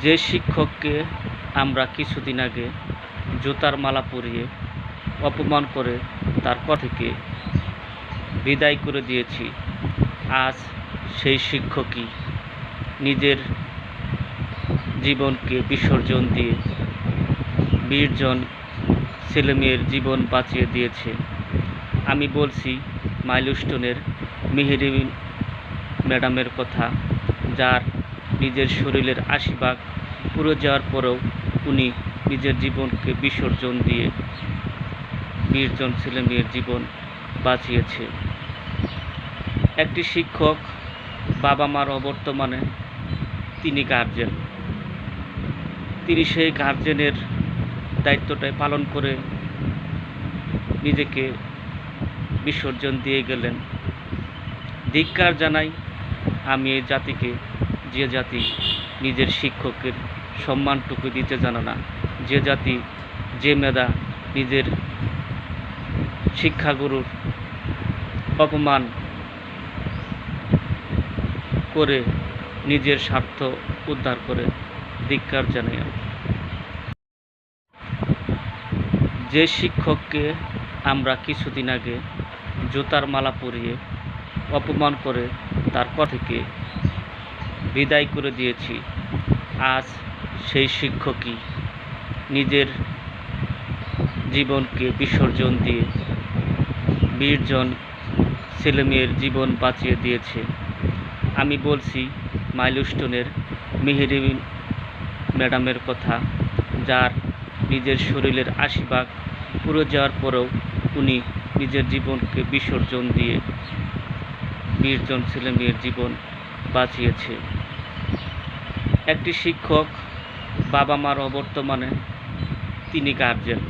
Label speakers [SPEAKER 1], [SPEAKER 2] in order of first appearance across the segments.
[SPEAKER 1] যে শিক্ষককে আমরা কিছুদিন আগে জুতার মালা পরিয়ে অপমান করে তার পর থেকে বিদায় করে দিয়েছি, আজ সেই শিক্ষকই নিজের জীবনকে বিসর্জন দিয়ে 20 জন ছেলেমেয়ের জীবন বাঁচিয়ে দিয়েছে। আমি বলছি মাইলস্টোনের মেহেরি ম্যাডামের কথা, যার নিজের শরীরের 80 ভাগ পুড়ে যাওয়ার পরেও উনি নিজের জীবনকে বিসর্জন দিয়ে 20 জন ছেলেমেয়ের জীবন বাঁচিয়েছে। একটি শিক্ষক বাবা মার অবর্তমানে তিনি গার্জেন, তিনি সেই গার্জেনের দায়িত্বটাই পালন করে নিজেকে বিসর্জন দিয়ে গেলেন। ধিক্কার জানাই আমি এই জাতিকে, যে জাতি নিজের শিক্ষকের সম্মানটুকু দিতে জানে না, যে জাতি, যে মেধা নিজের শিক্ষাগুরুর অপমান করে নিজের স্বার্থ উদ্ধার করে। ধিক্কার জানাই আমি। যে শিক্ষককে আমরা কিছুদিন আগে জুতার মালা পরিয়ে অপমান করে তারপর থেকে বিদায় করে দিয়েছি, আজ সেই শিক্ষকই নিজের জীবনকে বিসর্জন দিয়ে 20 জন ছেলেমেয়ের জীবন বাঁচিয়ে দিয়েছে। আমি বলছি মাইলস্টোনের মেহেরি ম্যাডামের কথা, যার নিজের শরীরের 80 ভাগ পুড়ে যাওয়ার পরেও উনি নিজের জীবনকে বিসর্জন দিয়ে 20 জন ছেলেমেয়ের জীবন বাঁচিয়েছে। একটি শিক্ষক বাবা মার অবর্তমানে তিনি গার্জেন,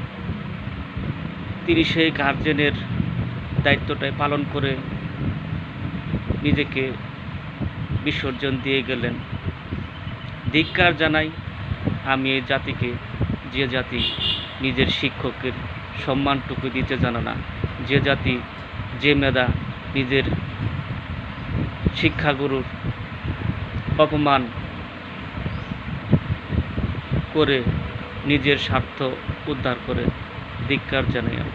[SPEAKER 1] তিনি সেই গার্জেনের দায়িত্বটাই পালন করে নিজেকে বিসর্জন দিয়ে গেলেন। ধিক্কার জানাই আমি এই জাতিকে, যে জাতি নিজের শিক্ষকের সম্মানটুকু দিতে জানে না, যে জাতি, যে মেধা নিজের শিক্ষাগুরুর অপমান করে নিজের স্বার্থ উদ্ধার করে। ধিক্কার জানাই আমি।